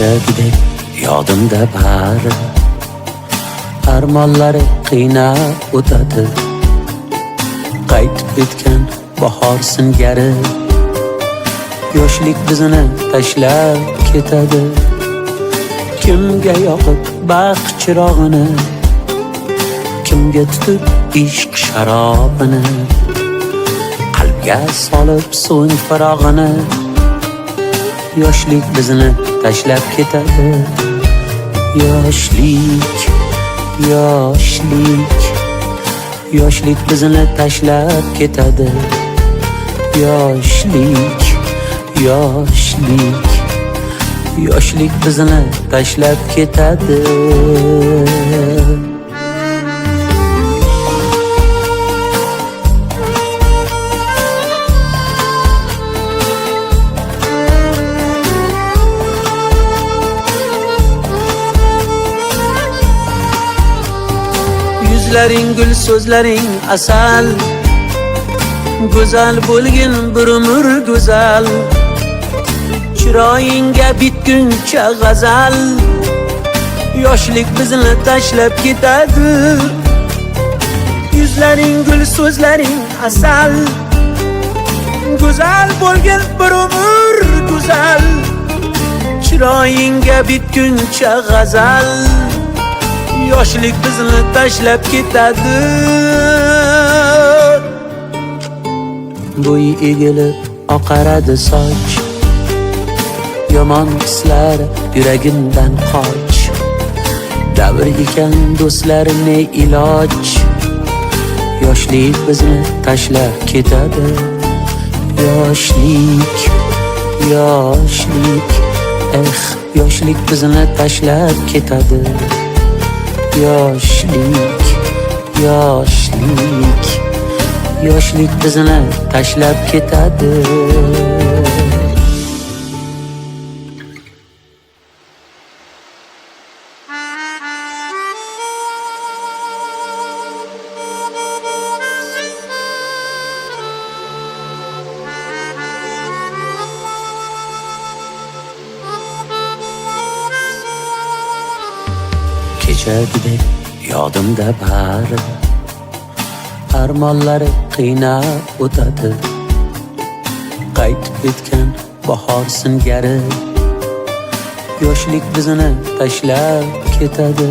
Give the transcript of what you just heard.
kechagidek yodimda bari, armonlari qiynab o'tadi. Qaytib o'tgan bahor singari, yoshlik bizni tashlab ketadi. Kimga yoqib baxt chirog'ini, kimga tutib ishq sharobini, qalbga solib so'ng firog'ini. Yoshlik bizni tashlab ketadi. Yoshlik, yoshlik, yoshlik bizni tashlab ketadi. Yoshlik, yoshlik, yoshlik bizni tashlab ketadi. Yuzlaring gul, so'zlaring asal, go'zal bo'lgin bir umr go'zal. Chiroyingga bitguncha g'azal, yoshlik bizni tashlab ketadi. Yuzlaring gul, so'zlaring asal, go'zal bo'lgin bir umr go'zal. Chiroyingga bitguncha g'azal, yoshlik bizni tashlab ketadi. Bo'y egilib oqaradi soch, yomon hislar yuragimdan qoch. Davr ekan do'stlar ne iloj, yoshlik bizni tashlab ketadi. Yoshlik, yoshlik, yoshlik bizni tashlab ketadi. Yoshlik, yoshlik, yoshlik bizni tashlab ketadi. Kechagidek yodimda bari, armonlari qiynab o'tadi. Qaytib o'tgan bahor singari, yoshlik bizni tashlab ketadi.